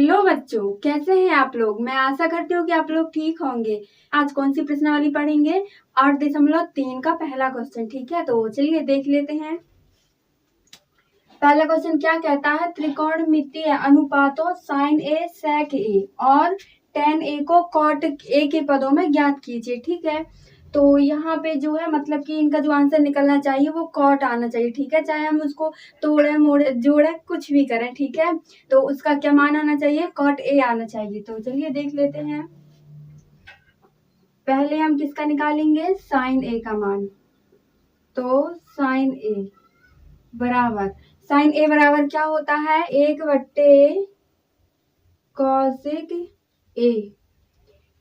Hello बच्चों, कैसे हैं आप लोग। मैं आशा करती हूँ कि आप लोग ठीक होंगे। आज कौन सी प्रश्नावली पढ़ेंगे? 8.3 का पहला क्वेश्चन। ठीक है, तो चलिए देख लेते हैं। पहला क्वेश्चन क्या कहता है? त्रिकोणमितीय अनुपातों साइन ए सेक ए और टेन ए को कॉट ए के पदों में ज्ञात कीजिए। ठीक है, तो यहाँ पे जो है मतलब कि इनका जो आंसर निकलना चाहिए वो कॉट आना चाहिए। ठीक है, चाहे हम उसको तोड़े मोड़े जोड़े कुछ भी करें। ठीक है, तो उसका क्या मान आना चाहिए? कॉट ए आना चाहिए। तो चलिए देख लेते हैं। पहले हम किसका निकालेंगे? साइन ए का मान। तो साइन ए बराबर, साइन ए बराबर क्या होता है? 1/cosec ए।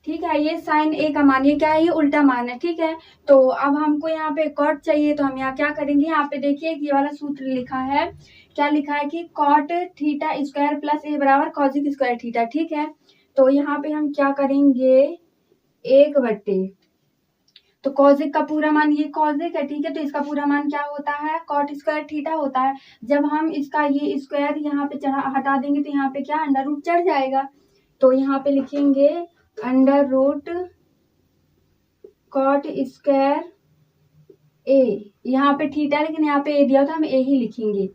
ठीक है, ये साइन ए का मान, ये क्या है? ये उल्टा मान है। ठीक है, तो अब हमको यहाँ पे कॉट चाहिए, तो हम यहाँ क्या करेंगे? यहाँ पे देखिए ये वाला सूत्र लिखा है। क्या लिखा है कि कॉट थीटा स्क्वायर प्लस ए बराबर कॉसिक स्क्वायर थीटा। ठीक है, तो यहाँ पे हम क्या करेंगे? 1/, तो कॉसिक का पूरा मान, ये कॉसिक है। ठीक है, तो इसका पूरा मान क्या होता है? कॉट स्क्वायर थीटा होता है। जब हम इसका ये स्क्वायर यहाँ पे चढ़ा हटा देंगे तो यहाँ पे क्या अंडर रूट चढ़ जाएगा। तो यहाँ पे लिखेंगे अंडर रूट कॉट स्क्वायर ए, यहाँ पे थीटा लेकिन यहाँ पे ए दिया था, हम ए ही लिखेंगे,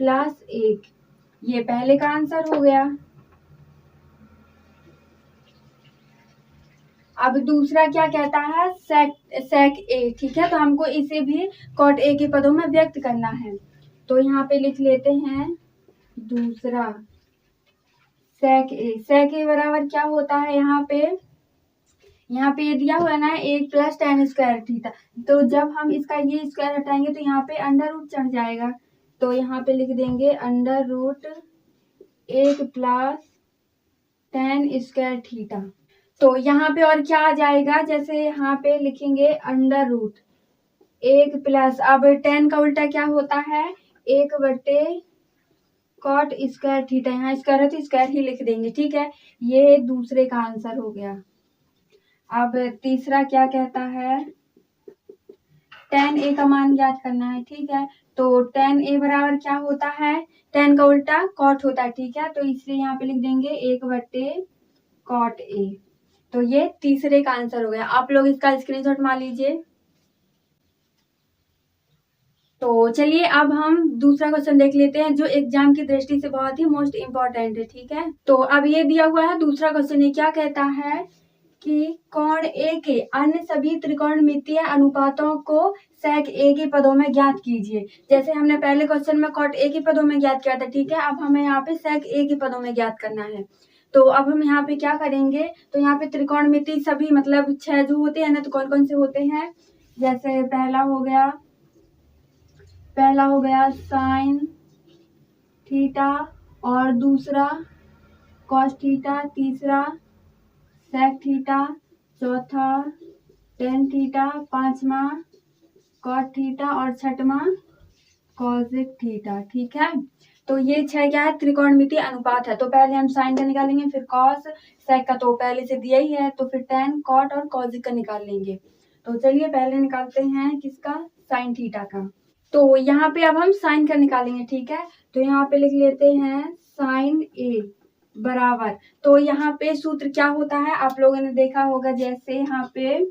प्लस 1। ये पहले का आंसर हो गया। अब दूसरा क्या कहता है? सेक ए। ठीक है, तो हमको इसे भी कॉट ए के पदों में व्यक्त करना है। तो यहाँ पे लिख लेते हैं दूसरा सेक ए। सेक ए बराबर क्या होता है? यहाँ पे ये दिया हुआ है ना 1 + tan स्क्वायर थीटा। तो जब हम इसका ये स्क्वायर हटाएंगे तो यहाँ पे अंडर रूट चढ़ जाएगा। तो यहाँ पे लिख देंगे under root 1 + tan square theta. तो यहाँ पे और क्या आ जाएगा? जैसे यहाँ पे लिखेंगे अंडर रूट 1 प्लस, अब tan का उल्टा क्या होता है? 1/cot square theta. यहाँ स्क्वायर है तो स्क्वायर ही लिख देंगे। ठीक है, ये दूसरे का आंसर हो गया। अब तीसरा क्या कहता है? tan ए का मान ज्ञात करना है। ठीक है, तो tan ए बराबर क्या होता है? tan का उल्टा cot होता है। ठीक है, तो इसलिए यहाँ पे लिख देंगे 1/cot ए। तो ये तीसरे का आंसर हो गया। आप लोग इसका स्क्रीनशॉट मार लीजिए। तो चलिए अब हम दूसरा क्वेश्चन देख लेते हैं जो एग्जाम की दृष्टि से बहुत ही मोस्ट इम्पोर्टेंट है। ठीक है, तो अब ये दिया हुआ है दूसरा क्वेश्चन। ये क्या कहता है कि कोण ए के अन्य सभी त्रिकोणमितीय अनुपातों को सेक ए के पदों में ज्ञात कीजिए। जैसे हमने पहले क्वेश्चन में कॉट ए के पदों में ज्ञात किया था। ठीक है, अब हमें यहाँ पे सेक ए के पदों में ज्ञात करना है। तो अब हम यहाँ पे क्या करेंगे? तो यहाँ पे त्रिकोणमिति सभी मतलब 6 जो होते हैं ना, तो कौन कौन से होते हैं? जैसे पहला हो गया साइन थीटा, और दूसरा कॉस थीटा, तीसरा सेक थीटा, चौथा टेन थीटा, पांचवा कॉट थीटा और छठवां कॉसेक थीटा। ठीक है, तो ये 6 क्या है? त्रिकोणमितीय अनुपात है। तो पहले हम साइन का निकालेंगे, फिर कॉस, सेक का तो पहले से दिया ही है, तो फिर टेन, कॉट और कॉसेक का निकाल लेंगे। तो चलिए पहले निकालते हैं किसका? साइन थीटा का। तो यहाँ पे अब हम साइन का निकालेंगे। ठीक है, तो यहाँ पे लिख लेते हैं साइन ए बराबर, तो यहाँ पे सूत्र क्या होता है? आप लोगों ने देखा होगा, जैसे यहाँ पे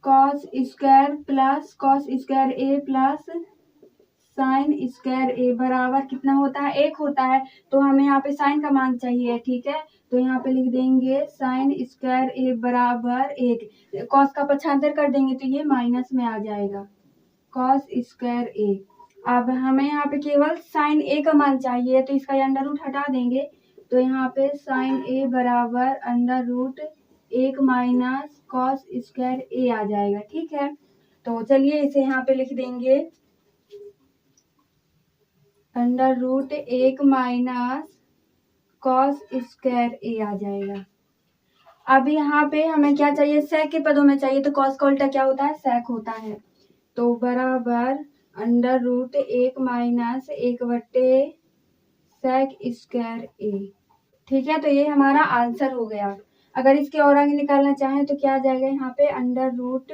cos square plus cos square A plus sine square A बराबर कितना होता है? 1 होता है। तो हमें यहाँ पे साइन का मान चाहिए। ठीक है, तो यहाँ पे लिख देंगे साइन स्क्वायर ए बराबर 1। कॉस का पक्षांतर कर देंगे तो ये माइनस में आ जाएगा, कॉस स्क्वायर ए। अब हमें यहाँ पे केवल साइन ए का मान चाहिए, तो इसका अंडर रूट हटा देंगे। तो यहाँ पे साइन ए बराबर under root 1 minus cos square A आ जाएगा। ठीक है, तो चलिए इसे यहाँ पे लिख देंगे under root 1 minus cos square A आ जाएगा। अब यहाँ पे हमें क्या चाहिए? सेक के पदों में चाहिए, तो कॉस का उल्टा क्या होता है? सेक होता है। तो बराबर अंडर रूट 1 माइनस 1/सेक स्क्वायर ए। ठीक है, तो ये हमारा आंसर हो गया। अगर इसके और आगे निकालना चाहें तो क्या आ जाएगा? यहाँ पे अंडर रूट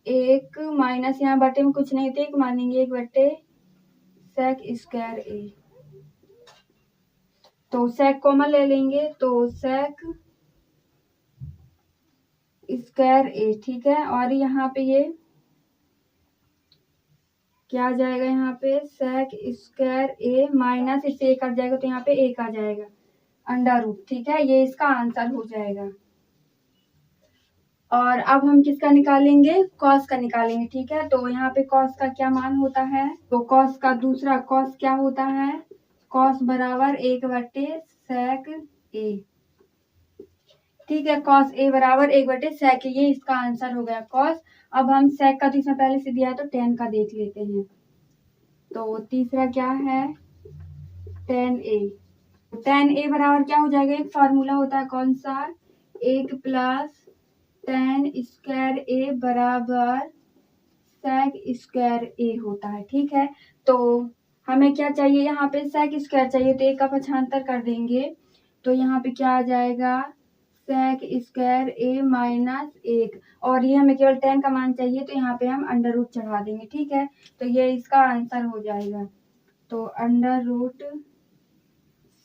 1 माइनस, यहाँ बटे में कुछ नहीं थे, 1 मानेंगे, 1/सेक स्क्वायर ए। तो sec कॉमन ले लेंगे तो sec स्क्वायर ए, ठीक है। और यहाँ पे ये क्या आ जाएगा, यहाँ पे sec स्क्वायर ए माइनस इससे 1 कट जाएगा तो यहाँ पे 1 आ जाएगा अंडर रूट, ठीक है। ये इसका आंसर हो जाएगा। और अब हम किसका निकालेंगे, cos का निकालेंगे, ठीक है। तो यहाँ पे cos का क्या मान होता है, तो cos का दूसरा cos क्या होता है, cos बराबर 1/sec a, ठीक है। cos a बराबर 1/sec, ये इसका आंसर हो गया cos। अब हम sec का तो इसमें पहले से दिया है तो tan का देख लेते हैं। तो तीसरा क्या है, tan a। tan a बराबर क्या हो जाएगा, एक फार्मूला होता है कौन सा, 1 प्लस tan स्क्वायर ए बराबर sec स्क्वायर ए होता है, ठीक है। तो हमें क्या चाहिए, यहाँ पे sec स्क्वायर चाहिए तो 1 का पक्षांतर कर देंगे तो यहाँ पे क्या आ जाएगा, sec स्क्वायर ए माइनस 1, और ये हमें केवल tan का मान चाहिए तो यहाँ पे हम अंडर रूट चढ़ा देंगे, ठीक है। तो ये इसका आंसर हो जाएगा। तो अंडर रूट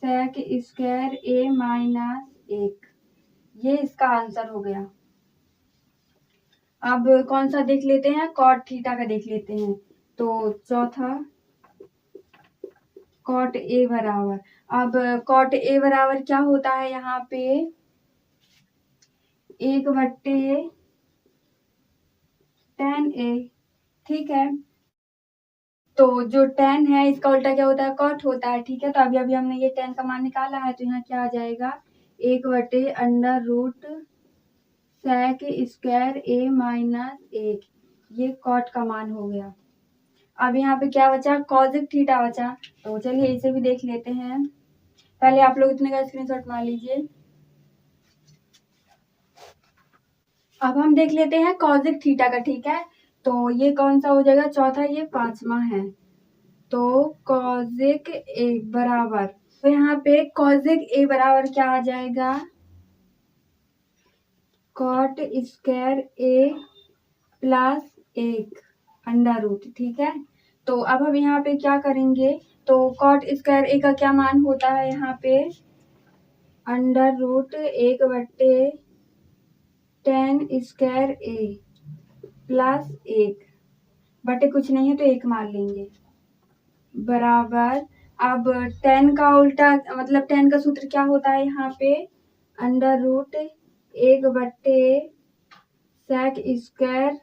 sec स्क्वायर ए माइनस 1, ये इसका आंसर हो गया। अब कौन सा देख लेते हैं, कॉट थीटा का देख लेते हैं। तो चौथा कॉट ए बराबर, अब कॉट ए बराबर क्या होता है, यहाँ पे 1/tan a, ठीक है। तो जो tan है इसका उल्टा क्या होता है, कॉट होता है, ठीक है। तो अभी अभी हमने ये tan का मान निकाला है तो यहाँ क्या आ जाएगा, 1/अंडर रूट sec स्क्वायर ए माइनस 1, ये कॉट का मान हो गया। अब यहाँ पे क्या बचा, कॉजिक थीटा बचा। तो चलिए इसे भी देख लेते हैं। पहले आप लोग इतने का स्क्रीनशॉट मार लीजिए। अब हम देख लेते हैं कॉजिक थीटा का, ठीक है। तो ये कौन सा हो जाएगा, चौथा, ये 5वां है। तो कॉजिक ए बराबर, तो यहाँ पे कॉजिक ए बराबर क्या आ जाएगा, cot square A plus 1 under root, ठीक है। तो अब हम यहाँ पे क्या करेंगे, तो कॉट स्क्वायर ए का क्या मान होता है, यहाँ पे under root 1/tan square A plus 1 बटे कुछ नहीं है तो 1 मान लेंगे बराबर। अब tan का उल्टा मतलब tan का सूत्र क्या होता है, यहाँ पे अंडर रूट 1/sec स्क्वायर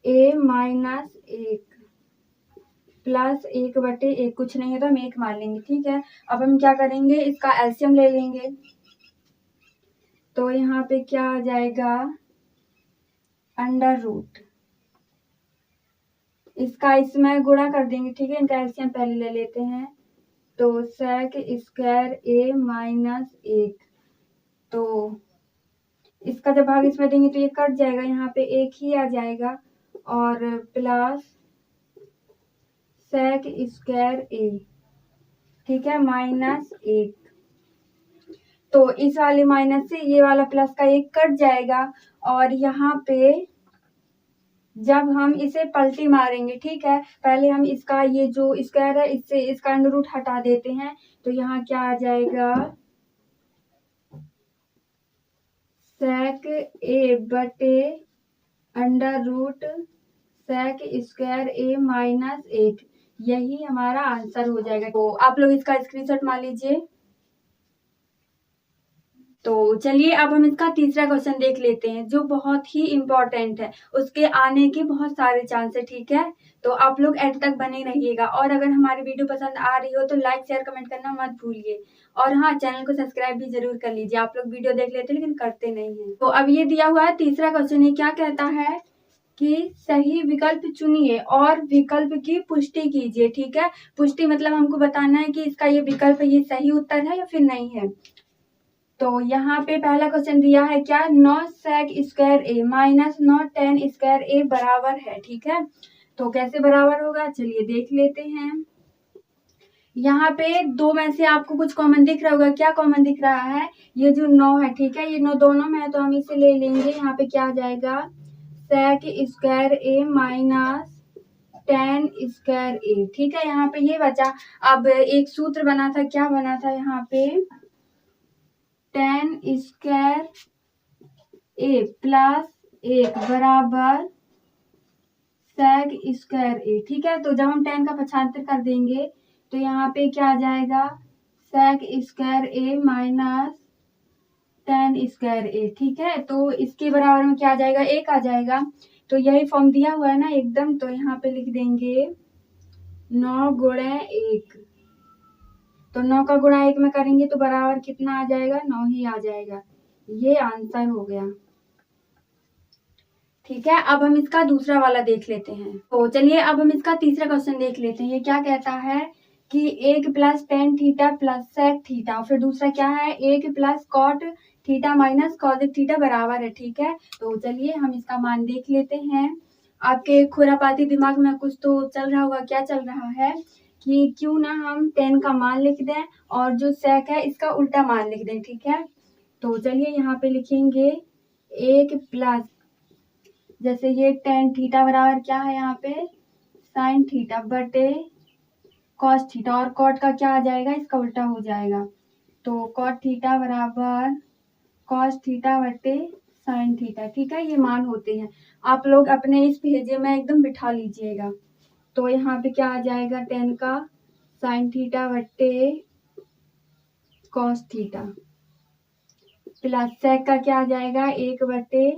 ए माइनस 1 प्लस 1/1, कुछ नहीं है तो हम 1 मान लेंगे, ठीक है। अब हम क्या करेंगे, इसका एलसीएम ले लेंगे। तो यहाँ पे क्या आ जाएगा, अंडर रूट, इसका इसमें गुणा कर देंगे, ठीक है। इनका एलसीएम पहले ले लेते हैं। तो sec स्क्वायर ए माइनस 1, तो इसका जब भाग इसमें देंगे तो ये कट जाएगा, यहाँ पे 1 ही आ जाएगा, और प्लस sec स्क्वायर ए, ठीक है, माइनस 1। तो इस वाले माइनस से ये वाला प्लस का 1 कट जाएगा, और यहाँ पे जब हम इसे पलटी मारेंगे, ठीक है, पहले हम इसका ये जो स्क्वायर है इससे इसका अंडर रूट हटा देते हैं। तो यहाँ क्या आ जाएगा, sec ए बटे अंडर रूट sec स्क्वायर ए माइनस 1, यही हमारा आंसर हो जाएगा। तो आप लोग इसका स्क्रीनशॉट मार लीजिए। तो चलिए अब हम इसका तीसरा क्वेश्चन देख लेते हैं जो बहुत ही इम्पोर्टेंट है, उसके आने के बहुत सारे चांस है, ठीक है। तो आप लोग एंड तक बने रहिएगा, और अगर हमारी वीडियो पसंद आ रही हो तो लाइक शेयर कमेंट करना मत भूलिए, और हाँ, चैनल को सब्सक्राइब भी जरूर कर लीजिए। आप लोग वीडियो देख लेते लेकिन करते नहीं है। तो अब ये दिया हुआ है तीसरा क्वेश्चन, ये क्या कहता है कि सही विकल्प चुनिए और विकल्प की पुष्टि कीजिए, ठीक है। पुष्टि मतलब हमको बताना है कि इसका ये विकल्प ये सही उत्तर है या फिर नहीं है। तो यहाँ पे पहला क्वेश्चन दिया है क्या, 9 sec square A minus 9 tan square A बराबर है, ठीक है। तो कैसे बराबर होगा, चलिए देख लेते हैं। यहाँ पे दो में से आपको कुछ कॉमन दिख रहा होगा, क्या कॉमन दिख रहा है, ये जो 9 है, ठीक है, ये 9 दोनों में है तो हम इसे ले लेंगे। यहाँ पे क्या आ जाएगा, sec स्क्वायर ए माइनस tan स्क्वायर ए। ठीक है, यहाँ पे ये बचा। अब एक सूत्र बना था, क्या बना था यहाँ पे, tan स्क्वायर ए प्लस 1 बराबर sec स्क्वायर ए। ठीक है, तो जब हम tan का पक्षांतर कर देंगे तो यहाँ पे क्या आ जाएगा, sec स्क्वायर ए माइनस tan स्क्वायर ए। ठीक है, तो इसके बराबर में क्या आ जाएगा, 1 आ जाएगा। तो यही फॉर्म दिया हुआ है ना एकदम, तो यहाँ पे लिख देंगे 9 गुणे 1। तो 9 का गुणा 1 में करेंगे तो बराबर कितना आ जाएगा, 9 ही आ जाएगा। ये आंसर हो गया। ठीक है, अब हम इसका दूसरा वाला देख लेते हैं। तो चलिए अब हम इसका तीसरा क्वेश्चन देख लेते हैं। ये क्या कहता है कि 1 plus tan theta plus sec theta, फिर दूसरा क्या है 1 plus cot theta minus cosec theta बराबर है। ठीक है, तो चलिए हम इसका मान देख लेते हैं। आपके खुरापाती दिमाग में कुछ तो चल रहा होगा, क्या चल रहा है कि क्यों ना हम टेन का मान लिख दें और जो सेक है इसका उल्टा मान लिख दें। ठीक है, तो चलिए यहाँ पे लिखेंगे 1 प्लस, जैसे ये टेन थीटा बराबर क्या है यहाँ पे साइन थीटा बटे कॉस थीटा, और कॉट का क्या आ जाएगा, इसका उल्टा हो जाएगा। तो कॉट थीटा बराबर कॉस थीटा बटे साइन थीटा। ठीक है, ये मान होते हैं, आप लोग अपने इस भेजे में एकदम बिठा लीजिएगा। तो यहाँ पे क्या आ जाएगा, टेन का साइन थीटा बटे कॉस थीटा प्लस सेक का क्या आ जाएगा 1 बटे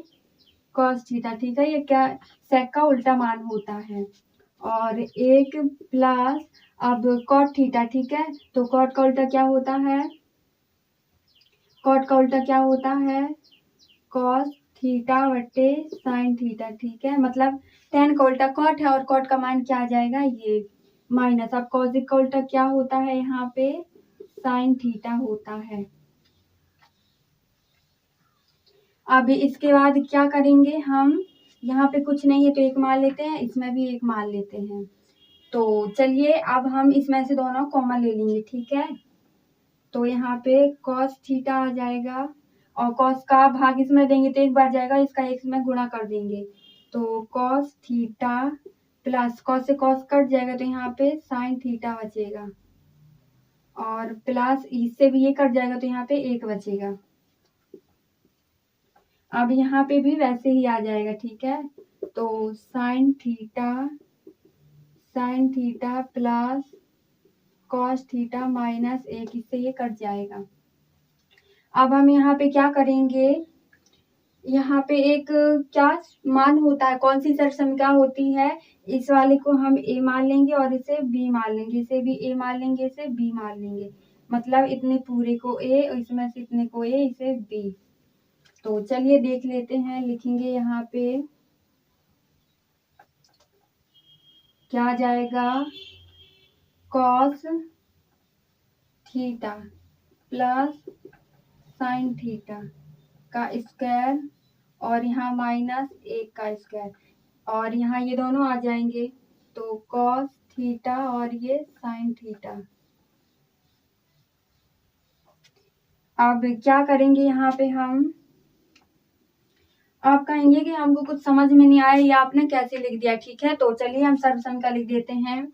कॉस थीटा। ठीक है, ये क्या सेक का उल्टा मान होता है। और 1 प्लस अब कॉट थीटा। ठीक है, तो कॉट का उल्टा क्या होता है, कॉट का उल्टा क्या होता है कॉस थीटा बटे साइन थीटा। ठीक है, मतलब टेन का उल्टा कॉट है और कॉट का मान क्या आ जाएगा ये माइनस। अब कॉसिक का उल्टा क्या होता है यहाँ पे साइन थीटा होता है। अब इसके बाद क्या करेंगे हम, यहाँ पे कुछ नहीं है तो एक मान लेते हैं, इसमें भी एक मान लेते हैं। तो चलिए अब हम इसमें से दोनों कॉमन ले लेंगे। ठीक है, तो यहाँ पे cos थीटा आ जाएगा और cos का भाग इसमें देंगे तो एक बार जाएगा, इसका एक में गुणा कर देंगे तो cos थीटा प्लस cos से cos कट जाएगा तो यहाँ पे sin थीटा बचेगा और प्लस इससे भी ये कट जाएगा तो यहाँ पे 1 बचेगा। अब यहाँ पे भी वैसे ही आ जाएगा। ठीक है, तो sin theta plus cos theta minus 1, इससे ये कट जाएगा। अब हम यहाँ पे क्या करेंगे, यहाँ पे एक क्या मान होता है, कौन सी सरसंख्या होती है, इस वाले को हम a मान लेंगे और इसे b मान लेंगे, इसे भी a मान लेंगे, इसे b मान लेंगे, मतलब इतने पूरे को a और इसमें से इतने को a, इसे b। तो चलिए देख लेते हैं, लिखेंगे यहाँ पे क्या आ जाएगा cos theta plus sine theta का स्क्वायर और यहाँ माइनस 1 का स्क्वायर और यहाँ ये दोनों आ जाएंगे तो cos थीटा और ये साइन थीटा। अब क्या करेंगे यहाँ पे हम, आप कहेंगे कि हमको कुछ समझ में नहीं आया या आपने कैसे लिख दिया। ठीक है, तो चलिए हम सर्वसंख्या लिख देते हैं।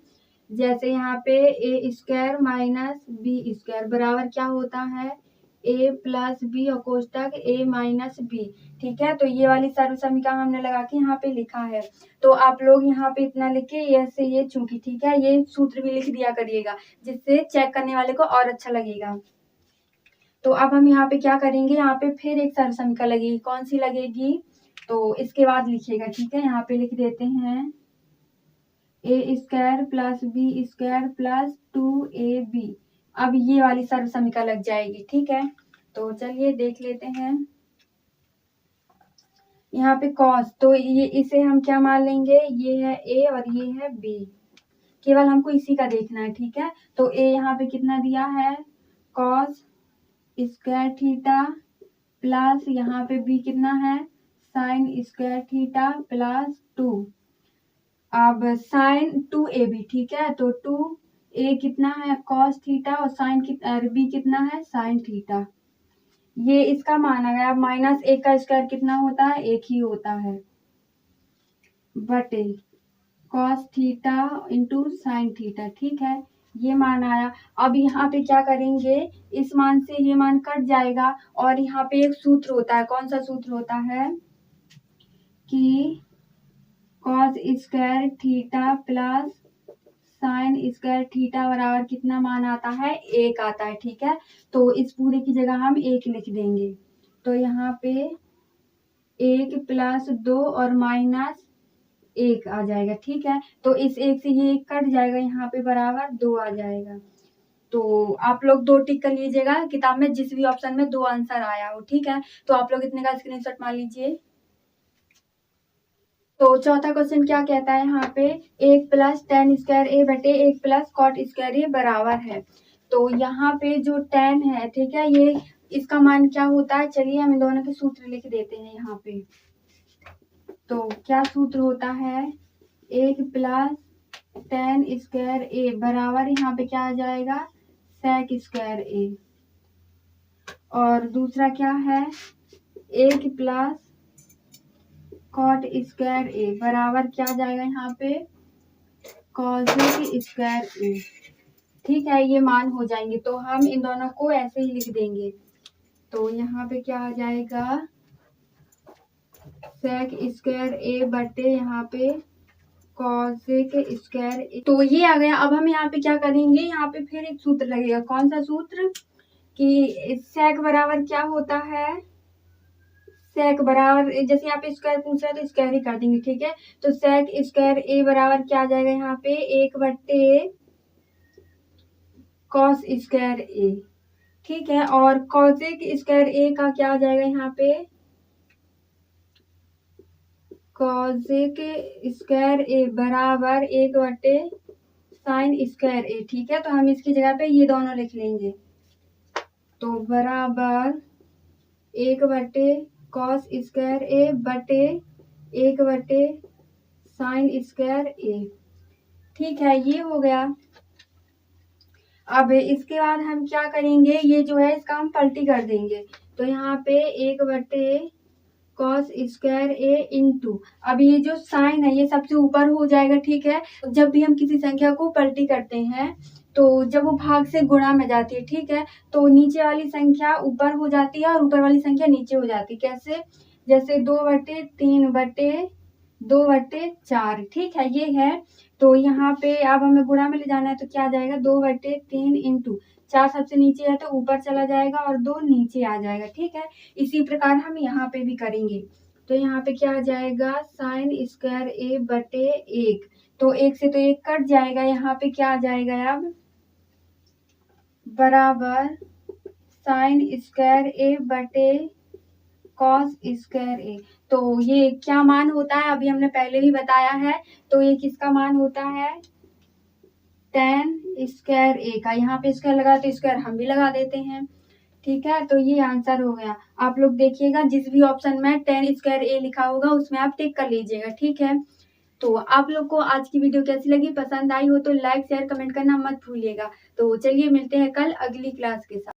जैसे यहाँ पे ए स्क्वायर माइनस बी स्क्वायर बराबर क्या होता है a प्लस बी और कोष्टक a माइनस बी। ठीक है, तो ये वाली सर्वसमीकरण हमने लगा के यहाँ पे लिखा है। तो आप लोग यहाँ पे इतना लिखे ऐसे ये चूंकि, ठीक है, ये सूत्र भी लिख दिया करिएगा जिससे चेक करने वाले को और अच्छा लगेगा। तो अब हम यहाँ पे क्या करेंगे, यहाँ पे फिर एक सर्वसमीकरण लगेगी, कौन सी लगेगी, तो इसके बाद लिखिएगा। ठीक है, यहाँ पे लिख देते हैं A square plus B square plus 2ab। अब ये वाली सर्वसमीकरण लग जाएगी। ठीक है, तो चलिए देख लेते हैं। यहाँ पे cos, तो ये इसे हम क्या मान लेंगे, ये है a और ये है b, केवल हमको इसी का देखना है। ठीक है, तो a यहाँ पे कितना दिया है cos स्क्वायर थीटा प्लस यहाँ पे b कितना है साइन स्क्वायर थीटा प्लस 2। अब साइन 2ab। ठीक है, तो 2a कितना है cos थीटा और साइन b कितना है साइन थीटा, ये इसका मान आ गया। अब माइनस 1 का स्क्वायर कितना होता है 1 ही होता है बटे cos theta into sine theta. ठीक है, ये मान आया। अब यहाँ पे क्या करेंगे, इस मान से ये मान कट जाएगा और यहाँ पे एक सूत्र होता है। कौन सा सूत्र होता है कि cos square theta plus sine square theta बराबर कितना मान आता है, 1 आता है। ठीक है, तो इस पूरे की जगह हम 1 लिख देंगे। तो यहाँ पे 1 + 2 और -1 आ जाएगा। ठीक है, तो इस 1 से ये 1 कट जाएगा, यहाँ पे बराबर 2 आ जाएगा। तो आप लोग 2 टिक कर लीजिएगा किताब में, जिस भी ऑप्शन में 2 आंसर आया हो। ठीक है, तो आप लोग इतने का स्क्रीनशॉट मार लीजिए। तो चौथा क्वेश्चन क्या कहता है यहाँ पे, 1 + tan स्क्वायर a बटे 1 + cot स्क्वायर a बराबर है। तो यहाँ पे जो tan है, ठीक है, ये इसका मान क्या होता है, चलिए हम इन दोनों के सूत्र लिख देते हैं यहाँ पे। तो क्या सूत्र होता है, 1 + tan स्क्वायर a बराबर यहाँ पे क्या आ जाएगा, sec स्क्वायर a। और दूसरा क्या है, 1 + कॉट स्क्वायर ए बराबर क्या जाएगा यहाँ पे, कॉसेक स्क्वायर ए। ठीक है, ये मान हो जाएंगे, तो हम इन दोनों को ऐसे ही लिख देंगे। तो यहाँ पे क्या आ जाएगा, सेक स्क्वायर ए बटे यहाँ पे कॉसेक स्क्वायर ए। तो ये आ गया। अब हम यहाँ पे क्या करेंगे, यहाँ पे फिर एक सूत्र लगेगा। कौन सा सूत्र, कि सेक बराबर क्या होता है, सेक बराबर, जैसे यहाँ पे स्क्वायर पूछ रहा है तो स्क्वायर ही कर देंगे। ठीक है, तो सेक स्क्वायर ए बराबर क्या आ जाएगा यहाँ पे, 1 बटे कॉस स्क्वायर ए। ठीक है, और कॉसेक स्क्वायर ए का क्या आ जाएगा यहाँ पे, कॉसेक स्क्वायर ए बराबर 1 बटे साइन स्क्वायर ए। ठीक है, तो हम इसकी जगह पे ये दोनों लिख लेंगे। तो बराबर 1 बटे कॉस स्क्वायर ए बटे 1 बटे साइन स्क्वायर ए। ठीक है, ये हो गया। अब इसके बाद हम क्या करेंगे, ये जो है इसका हम पलटी कर देंगे। तो यहाँ पे 1 बटे कॉस स्क्वायर ए इंटू, अब ये जो साइन है ये सबसे ऊपर हो जाएगा। ठीक है, जब भी हम किसी संख्या को पलटी करते हैं तो जब वो भाग से गुणा में जाती है, ठीक है, तो नीचे वाली संख्या ऊपर हो जाती है और ऊपर वाली संख्या नीचे हो जाती है। कैसे, जैसे 2/3/2/4। ठीक है, ये है। तो यहाँ पे अब हमें गुणा में ले जाना है, तो क्या आ जाएगा, 2/3 इंटू 4 सबसे नीचे है तो ऊपर चला जाएगा और 2 नीचे आ जाएगा। ठीक है, इसी प्रकार हम यहाँ पे भी करेंगे। तो यहाँ पे क्या आ जाएगा, साइन स्क्वायर ए बटे 1। तो 1 से तो 1 कट जाएगा, यहाँ पे क्या आ जाएगा अब, बराबर साइन स्क्वायर ए बटे कॉस स्क्वायर ए। तो ये क्या मान होता है, अभी हमने पहले भी बताया है। तो ये किसका मान होता है, tan स्क्वायर ए का। यहाँ पे स्क्वायर लगा तो स्क्वायर हम भी लगा देते हैं। ठीक है, तो ये आंसर हो गया। आप लोग देखिएगा, जिस भी ऑप्शन में tan स्क्वायर ए लिखा होगा उसमें आप टिक कर लीजिएगा। ठीक है, तो आप लोग को आज की वीडियो कैसी लगी, पसंद आई हो तो लाइक शेयर कमेंट करना मत भूलिएगा। तो चलिए मिलते हैं कल अगली क्लास के साथ।